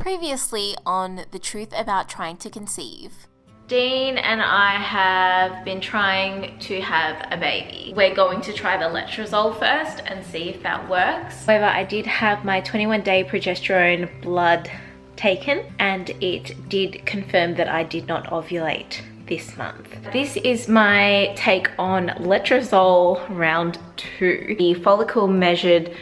Previously on The Truth About Trying to Conceive. Dean and I have been trying to have a baby. We're going to try the letrozole first and see if that works. However, I did have my 21-day progesterone blood taken and it did confirm that I did not ovulate this month. This is my take on letrozole round 2. The follicle measured,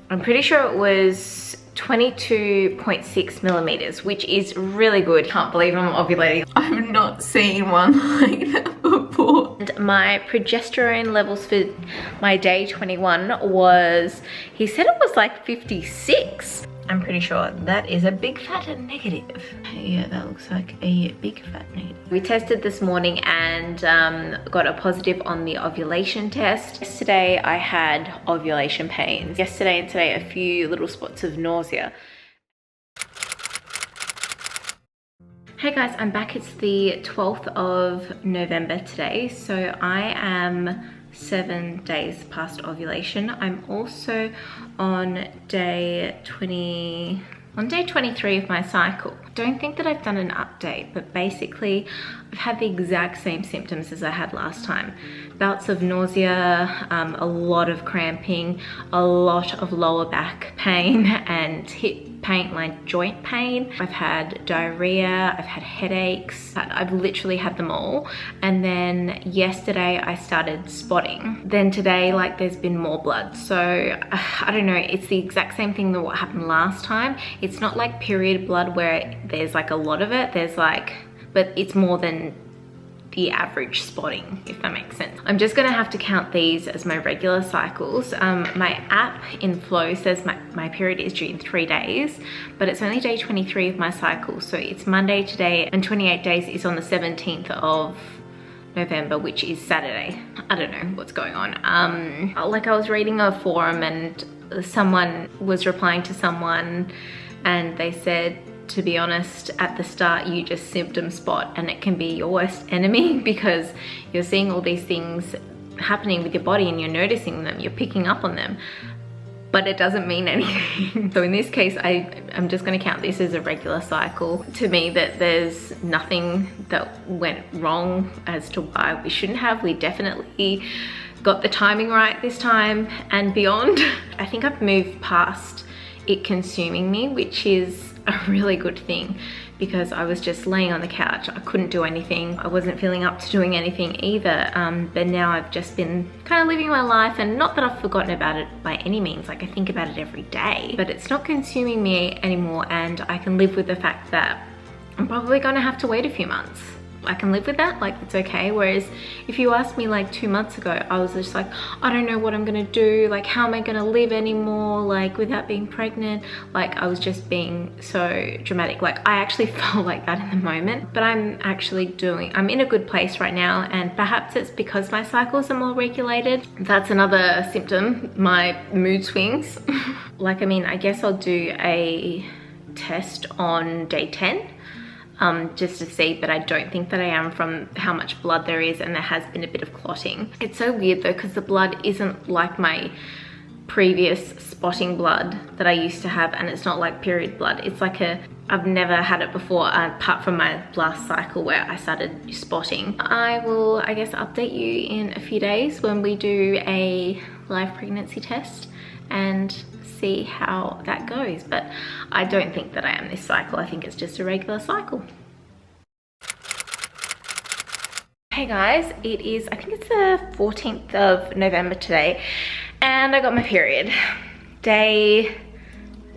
I'm pretty sure it was 22.6 millimeters, which is really good. Can't believe I'm ovulating. I've not seen one like that before. And my progesterone levels for my day 21 was, he said it was like 56. I'm pretty sure that is a big fat negative. Yeah, that looks like a big fat negative. We tested this morning and got a positive on the ovulation test. Yesterday I had ovulation pains. Yesterday and today a few little spots of nausea. Hey guys, I'm back. It's the 12th of November today. So I am 7 days past ovulation. I'm also on day 23 of my cycle. I don't think that I've done an update, but basically I've had the exact same symptoms as I had last time. Bouts of nausea, a lot of cramping, a lot of lower back pain and hip pain, like joint pain. I've had diarrhea, I've had headaches. I've literally had them all. And then yesterday I started spotting. Then today, like, there's been more blood. So I don't know, it's the exact same thing that what happened last time. It's not like period blood where there's like a lot of it. There's like, but it's more than the average spotting, if that makes sense. I'm just gonna have to count these as my regular cycles. My app in Flow says my period is due in 3 days, but it's only day 23 of my cycle. So it's Monday today and 28 days is on the 17th of November, which is Saturday. I don't know what's going on. Like, I was reading a forum and someone was replying to someone and they said, to be honest, at the start you just symptom spot and it can be your worst enemy because you're seeing all these things happening with your body and you're noticing them, you're picking up on them, but it doesn't mean anything. So in this case, I'm just going to count this as a regular cycle. To me, that there's nothing that went wrong as to why we shouldn't have. We definitely got the timing right this time and beyond. I think I've moved past it consuming me, which is a really good thing because I was just laying on the couch. I couldn't do anything. I wasn't feeling up to doing anything either. But now I've just been kind of living my life, and not that I've forgotten about it by any means. Like, I think about it every day, but it's not consuming me anymore, and I can live with the fact that I'm probably gonna have to wait a few months. I can live with that, like, it's okay. Whereas if you asked me like 2 months ago, I was just like, I don't know what I'm gonna do, like, how am I gonna live anymore, like, without being pregnant? Like, I was just being so dramatic. Like, I actually felt like that in the moment, but I'm in a good place right now, and perhaps it's because my cycles are more regulated. That's another symptom, my mood swings. Like, I mean, I guess I'll do a test on day 10. Just to see, but I don't think that I am from how much blood there is, and there has been a bit of clotting. It's so weird though, because the blood isn't like my previous spotting blood that I used to have, and it's not like period blood. It's like I've never had it before, apart from my last cycle where I started spotting. I will, I guess, update you in a few days when we do a live pregnancy test and see how that goes, but I don't think that I am this cycle. I think it's just a regular cycle. Hey guys, it is, I think it's the 14th of November today, and I got my period.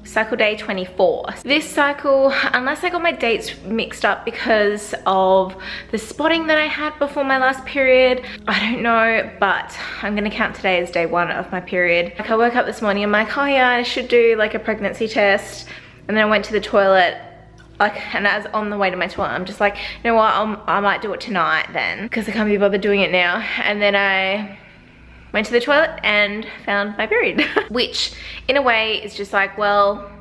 Cycle day 24. This cycle, unless I got my dates mixed up because of the spotting that I had before my last period, I don't know, but I'm gonna count today as day 1 of my period. Like, I woke up this morning, I'm like, oh yeah, I should do like a pregnancy test, and then I went to the toilet, like, and as on the way to my toilet, I'm just like, you know what, I might do it tonight then, because I can't be bothered doing it now. And then I went to the toilet and found my period. Which in a way is just like, well,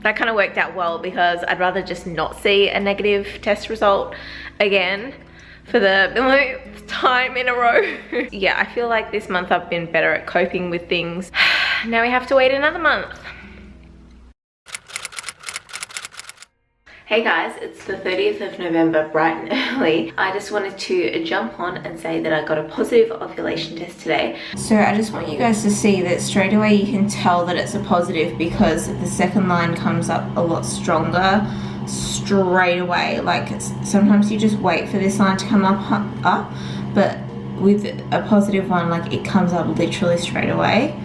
that kind of worked out well, because I'd rather just not see a negative test result again for the millionth time in a row. Yeah, I feel like this month I've been better at coping with things. Now we have to wait another month. Hey guys, it's the 30th of November, bright and early. I just wanted to jump on and say that I got a positive ovulation test today. So I just want you guys to see that straight away you can tell that it's a positive because the second line comes up a lot stronger straight away. Like sometimes you just wait for this line to come up, but with a positive one, like it comes up literally straight away.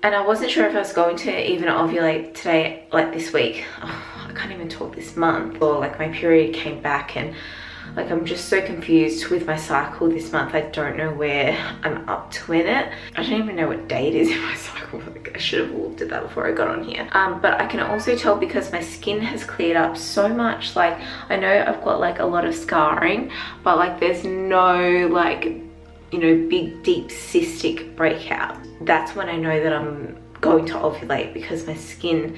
And I wasn't sure if I was going to even ovulate today, like this week. Oh, I can't even talk this month. Or like my period came back and like I'm just so confused with my cycle this month. I don't know where I'm up to in it. I don't even know what day it is in my cycle. Like I should have looked at that before I got on here. But I can also tell because my skin has cleared up so much. Like I know I've got like a lot of scarring, but like there's no like, you know, big deep cystic breakout. That's when I know that I'm going to ovulate because my skin,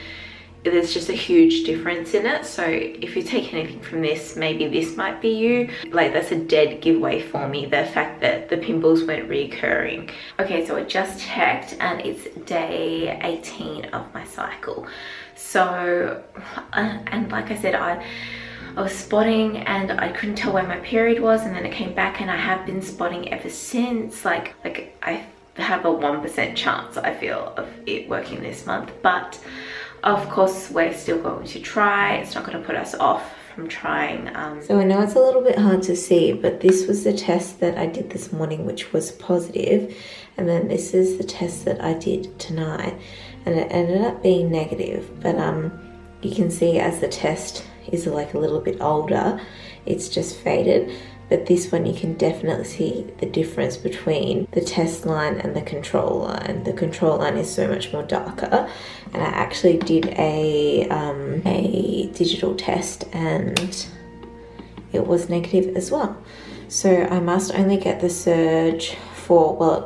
there's just a huge difference in it. So if you take anything from this, maybe this might be you. Like that's a dead giveaway for me, the fact that the pimples weren't reoccurring. Okay, so I just checked and it's day 18 of my cycle. So, and like I said, I was spotting and I couldn't tell where my period was, and then it came back and I have been spotting ever since. Like I have a 1% chance, I feel, of it working this month, but of course we're still going to try. It's not going to put us off from trying. So I know it's a little bit hard to see, but this was the test that I did this morning, which was positive, and then this is the test that I did tonight, and it ended up being negative. But you can see as the test is like a little bit older, it's just faded. But this one you can definitely see the difference between the test line and the control line. The control line is so much more darker, and I actually did a digital test and it was negative as well. So I must only get the surge for, well, it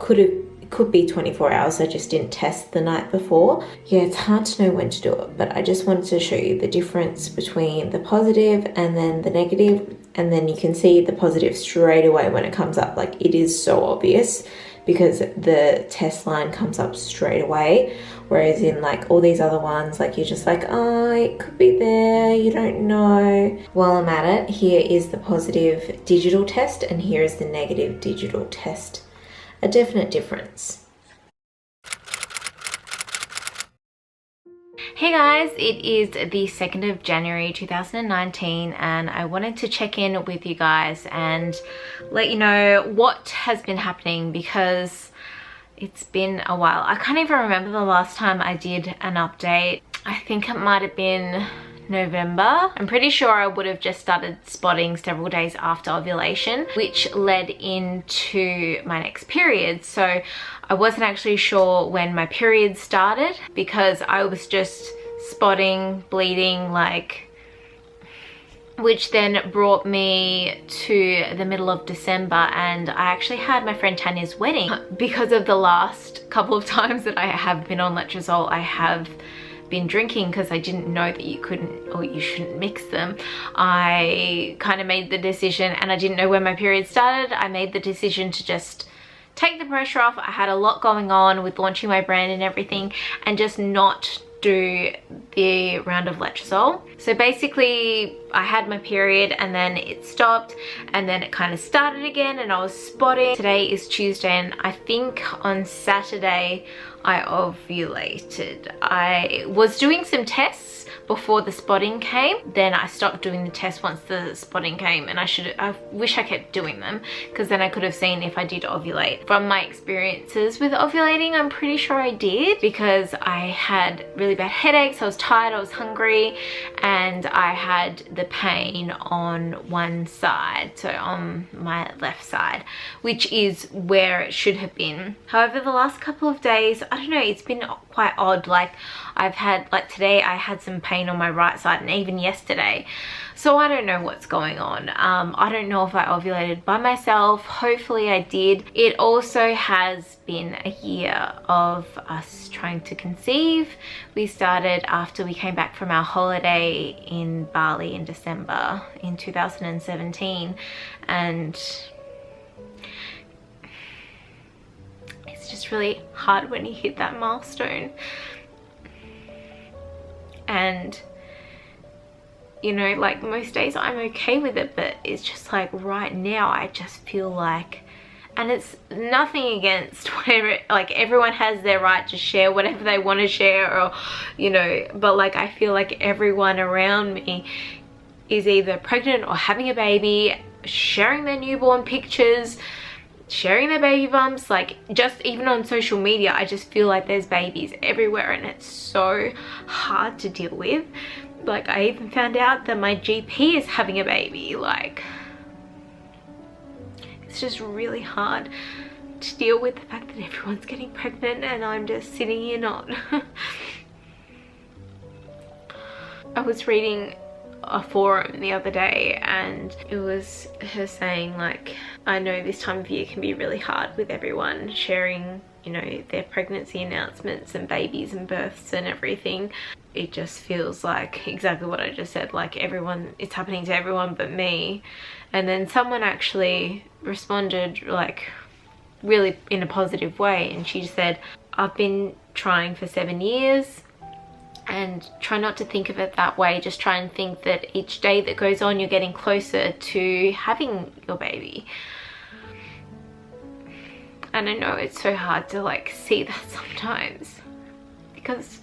could be 24 hours. I just didn't test the night before. Yeah, it's hard to know when to do it, but I just wanted to show you the difference between the positive and then the negative. And then you can see the positive straight away when it comes up. Like it is so obvious because the test line comes up straight away. Whereas in like all these other ones, like you're just like, oh, it could be there, you don't know. While I'm at it, here is the positive digital test and here is the negative digital test. A definite difference. Hey guys, it is the 2nd of January 2019 and I wanted to check in with you guys and let you know what has been happening because it's been a while. I can't even remember the last time I did an update. I think it might have been November. I'm pretty sure I would have just started spotting several days after ovulation, which led into my next period. So I wasn't actually sure when my period started because I was just spotting, bleeding, like, which then brought me to the middle of December, and I actually had my friend Tanya's wedding. Because of the last couple of times that I have been on letrozole, I have been drinking because I didn't know that you couldn't or you shouldn't mix them. I kind of made the decision, and I didn't know when my period started. I made the decision to just take the pressure off. I had a lot going on with launching my brand and everything, and just not do the round of letrozole. So basically I had my period and then it stopped and then it kind of started again and I was spotting. Today is Tuesday and I think on Saturday I ovulated. I was doing some tests before the spotting came, then I stopped doing the test once the spotting came, and I wish I kept doing them because then I could have seen if I did ovulate. From my experiences with ovulating, I'm pretty sure I did because I had really bad headaches, I was tired, I was hungry, and I had the pain on one side, so on my left side, which is where it should have been. However, the last couple of days, I don't know, it's been quite odd. Like I've had, like today I had some pain on my right side and even yesterday. So I don't know what's going on. I don't know if I ovulated by myself. Hopefully I did. It also has been a year of us trying to conceive. We started after we came back from our holiday in Bali in December in 2017, and it's just really hard when you hit that milestone. And you know, like most days I'm okay with it, but it's just like right now I just feel like, and it's nothing against whatever, like everyone has their right to share whatever they want to share, or you know, but like I feel like everyone around me is either pregnant or having a baby, sharing their newborn pictures, sharing their baby bumps, like just even on social media I just feel like there's babies everywhere, and it's so hard to deal with. Like I even found out that my GP is having a baby. Like it's just really hard to deal with the fact that everyone's getting pregnant and I'm just sitting here not. I was reading a forum the other day and it was her saying like, I know this time of year can be really hard with everyone sharing, you know, their pregnancy announcements and babies and births and everything. It just feels like exactly what I just said, like everyone, it's happening to everyone but me. And then someone actually responded like really in a positive way, and she said, I've been trying for 7 years, and try not to think of it that way. Just try and think that each day that goes on you're getting closer to having your baby. And I know it's so hard to like see that sometimes, because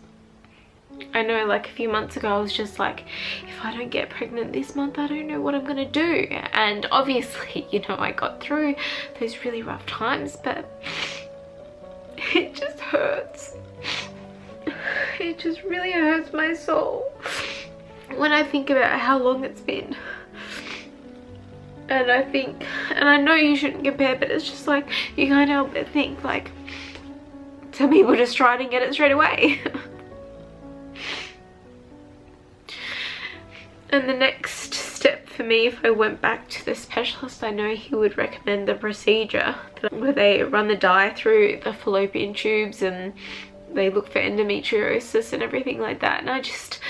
I know like a few months ago I was just like, if I don't get pregnant this month I don't know what I'm gonna do. And obviously, you know, I got through those really rough times, but it just hurts. It just really hurts my soul when I think about how long it's been. And I think, and I know you shouldn't compare, but it's just like you can't help but think like some people just try and get it straight away. And the next step for me, if I went back to the specialist, I know he would recommend the procedure where they run the dye through the fallopian tubes and they look for endometriosis and everything like that. And I just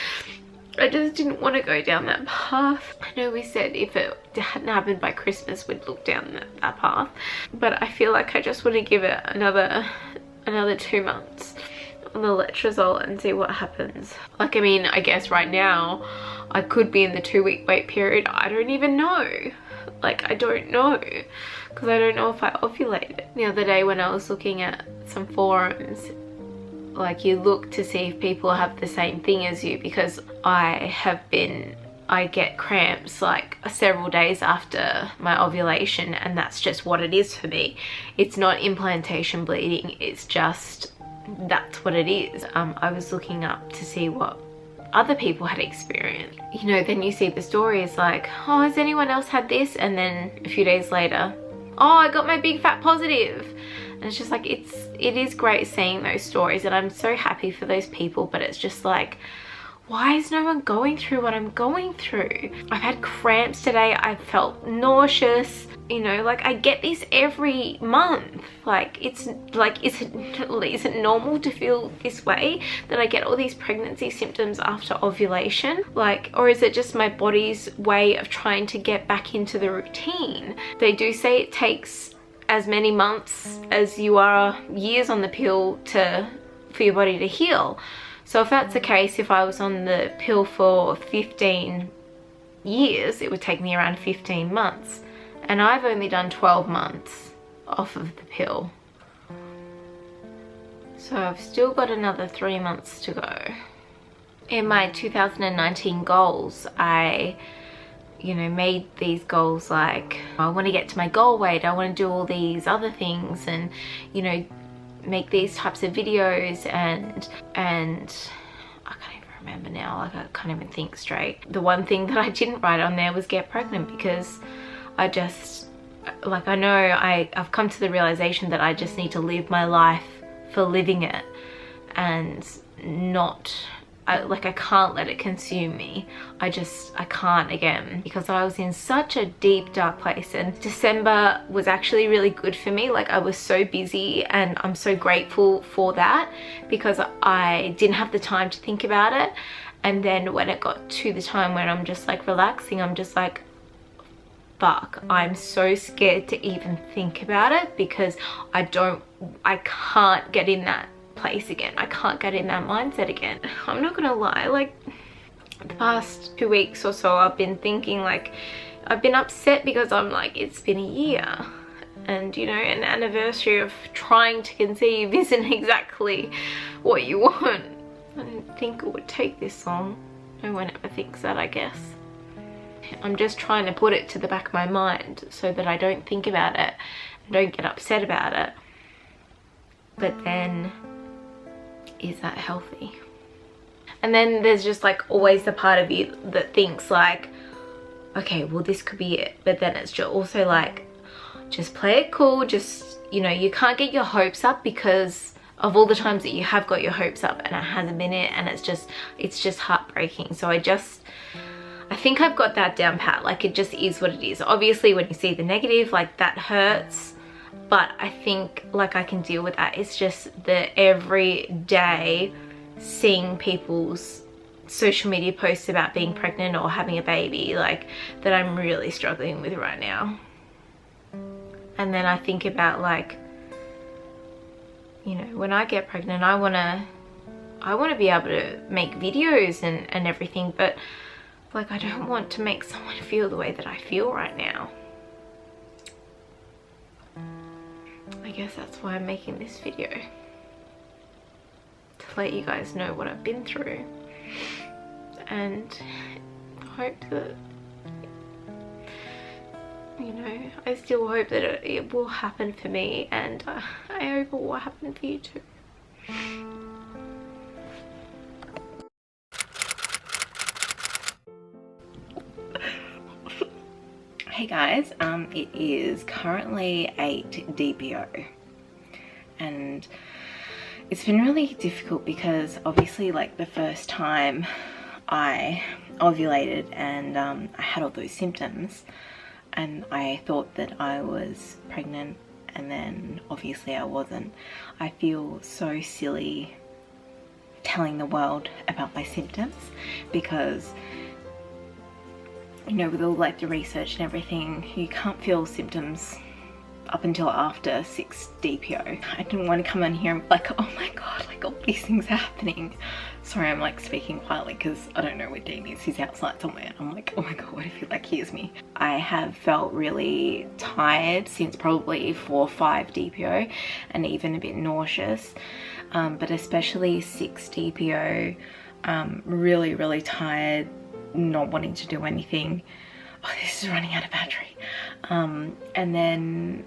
didn't want to go down that path. I know we said if it hadn't happened by Christmas we'd look down that path, but I feel like I just want to give it another 2 months on the letrozole and see what happens. Like, I mean, I guess right now I could be in the 2-week wait period. I don't even know. Like, I don't know, because I don't know if I ovulated. The other day when I was looking at some forums, like you look to see if people have the same thing as you, because I get cramps like several days after my ovulation, and that's just what it is for me. It's not implantation bleeding, it's just, that's what it is. I was looking up to see what other people had experienced. You know, then you see the stories like, oh, has anyone else had this? And then a few days later, oh, I got my big fat positive. And it's just like, it is great seeing those stories, and I'm so happy for those people, but it's just like, why is no one going through what I'm going through? I've had cramps today, I felt nauseous, you know, like I get this every month. Like, it's like, is it normal to feel this way, that I get all these pregnancy symptoms after ovulation? Like, or is it just my body's way of trying to get back into the routine? They do say it takes as many months as you are years on the pill for your body to heal. So if that's the case, if I was on the pill for 15 years, it would take me around 15 months. And I've only done 12 months off of the pill. So I've still got another 3 months to go. In my 2019 goals, I, you know, made these goals like, I want to get to my goal weight, I want to do all these other things, and, you know, make these types of videos, and I can't even remember now, like I can't even think straight. The one thing that I didn't write on there was get pregnant, because I just, like, I know I've come to the realization that I just need to live my life for living it, and not, I can't let it consume me. I can't again, because I was in such a deep dark place, and December was actually really good for me. Like, I was so busy, and I'm so grateful for that, because I didn't have the time to think about it. And then when it got to the time when I'm just like relaxing, I'm just like, fuck, I'm so scared to even think about it, because I can't get in that place again. I can't get in that mindset again. I'm not gonna lie, like the past 2 weeks or so I've been thinking, like I've been upset because I'm like, it's been a year, and you know, an anniversary of trying to conceive isn't exactly what you want. I didn't think it would take this long. No one ever thinks that, I guess. I'm just trying to put it to the back of my mind so that I don't think about it and don't get upset about it. But then, is that healthy? And then there's just like always the part of you that thinks like, okay, well this could be it. But then it's just also like, just play it cool. Just, you know, you can't get your hopes up because of all the times that you have got your hopes up and it hasn't been it, and it's just heartbreaking. So I think I've got that down pat. Like, it just is what it is. Obviously when you see the negative, like that hurts, but I think like I can deal with that. It's just the every day seeing people's social media posts about being pregnant or having a baby, like, that I'm really struggling with right now. And then I think about, like, you know, when I get pregnant, I want to be able to make videos and everything, but like I don't want to make someone feel the way that I feel right now. I guess that's why I'm making this video, to let you guys know what I've been through, and hope that, you know, I still hope that it will happen for me, and I hope it will happen for you too. Hey guys, it is currently 8 DPO, and it's been really difficult because obviously, like, the first time I ovulated and I had all those symptoms, and I thought that I was pregnant, and then obviously I wasn't. I feel so silly telling the world about my symptoms because, you know, with all like the research and everything, you can't feel symptoms up until after 6 DPO. I didn't want to come on here and be like, oh my god, like all these things are happening. Sorry, I'm like speaking quietly because I don't know where Dean is. He's outside somewhere, and I'm like, oh my god, what if he like hears me? I have felt really tired since probably 4 or 5 DPO, and even a bit nauseous, but especially 6 DPO, really tired, not wanting to do anything. Oh, this is running out of battery. And then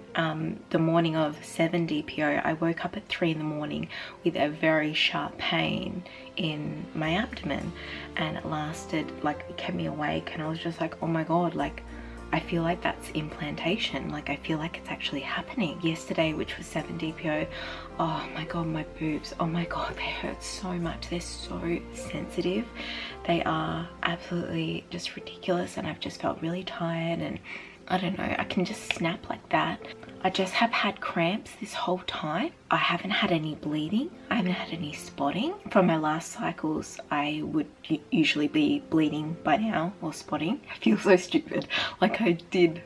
the morning of 7 DPO, I woke up at 3 in the morning with a very sharp pain in my abdomen, and it lasted, like, it kept me awake, and I was just like, oh my god, like, I feel like that's implantation. Like, I feel like it's actually happening. Yesterday, which was 7 DPO, oh my god, my boobs, oh my god, they hurt so much. They're so sensitive. They are absolutely just ridiculous, and I've just felt really tired, and I don't know, I can just snap like that. I just have had cramps this whole time. I haven't had any bleeding. I haven't had any spotting. From my last cycles, I would usually be bleeding by now, or spotting. I feel so stupid. Like, I did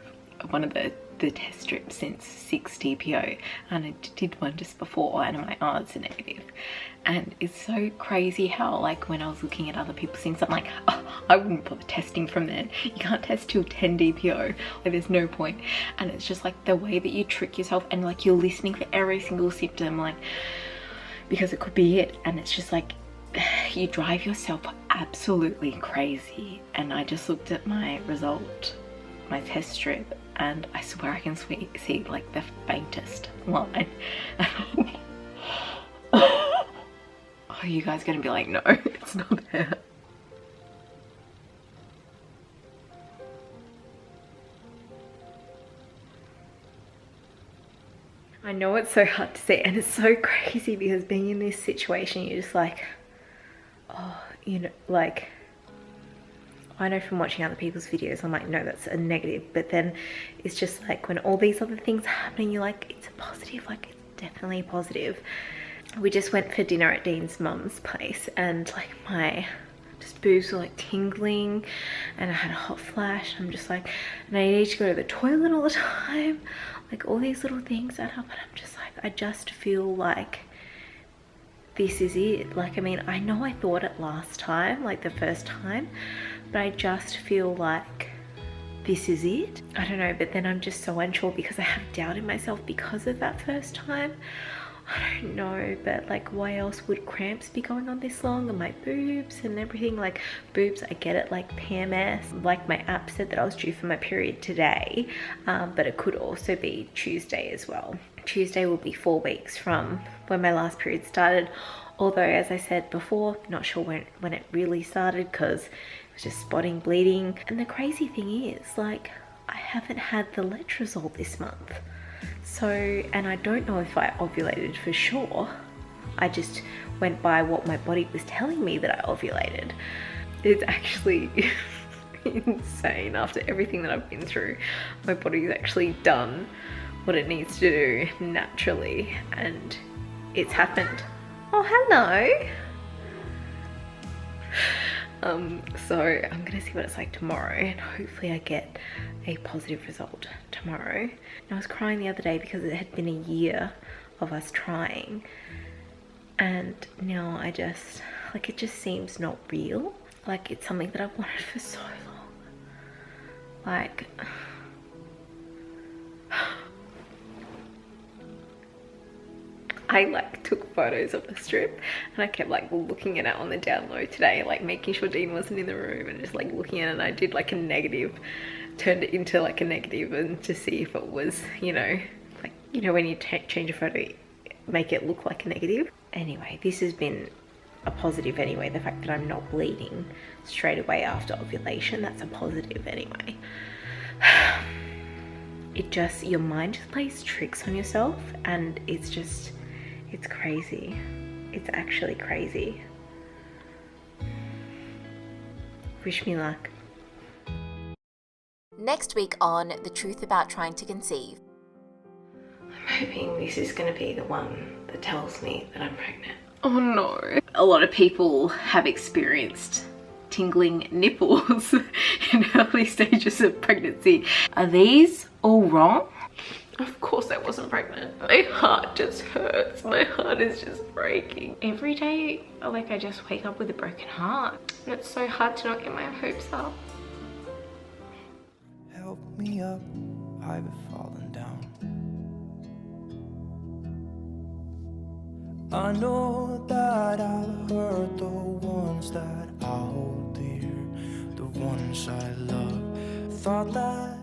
one of the test strips since 6 DPO, and I did one just before, and I'm like, oh, it's a negative. And it's so crazy how, like, when I was looking at other people's things, I'm like, oh, I wouldn't bother testing from then. You can't test till 10 DPO. Like, there's no point. And it's just like the way that you trick yourself, and like you're listening for every single symptom, like, because it could be it. And it's just like, you drive yourself absolutely crazy. And I just looked at my result, my test strip, and I swear I can see like the faintest line. Are you guys gonna be like, no, it's not there? I know it's so hard to say, and it's so crazy because being in this situation, you're just like, oh, you know, like, I know from watching other people's videos, I'm like, no, that's a negative. But then it's just like when all these other things are happening, you're like, it's a positive, like, it's definitely positive. We just went for dinner at Dean's mum's place, and like my just boobs were like tingling, and I had a hot flash. I'm just like, and I need to go to the toilet all the time. Like, all these little things add up, and I'm just like, I just feel like this is it. Like, I mean, I know I thought it last time, like the first time, but I just feel like this is it. I don't know, but then I'm just so unsure because I have doubt in myself because of that first time. I don't know, but like, why else would cramps be going on this long? And my boobs and everything, like boobs, I get it, like PMS. Like my app said that I was due for my period today, but it could also be Tuesday as well. Tuesday will be 4 weeks from when my last period started. Although, as I said before, not sure when it really started because it was just spotting, bleeding. And the crazy thing is, like, I haven't had the letrozole this month. So, and I don't know if I ovulated for sure. I just went by what my body was telling me that I ovulated. It's actually insane. After everything that I've been through, my body's actually done what it needs to do naturally, and it's happened. Oh, hello. So I'm gonna see what it's like tomorrow, and hopefully I get a positive result tomorrow. And I was crying the other day because it had been a year of us trying, and now I just, like, it just seems not real. Like, it's something that I've wanted for so long. Like, I like took photos of the strip, and I kept like looking at it on the down low today, like making sure Dean wasn't in the room, and just like looking at it. And I did like a negative, turned it into like a negative, and to see if it was, you know, like, you know, when you change a photo, make it look like a negative. Anyway, this has been a positive anyway. The fact that I'm not bleeding straight away after ovulation, that's a positive anyway. It just, your mind just plays tricks on yourself, and it's just, it's crazy. It's actually crazy. Wish me luck. Next week on The Truth About Trying to Conceive. I'm hoping this is going to be the one that tells me that I'm pregnant. Oh no. A lot of people have experienced tingling nipples in early stages of pregnancy. Are these all wrong? Of course I wasn't pregnant. My heart just hurts. My heart is just breaking. Every day, like, I just wake up with a broken heart. And it's so hard to not get my hopes up. Help me up, I've fallen down. I know that I'll hurt the ones that I hold dear, the ones I love. Thought that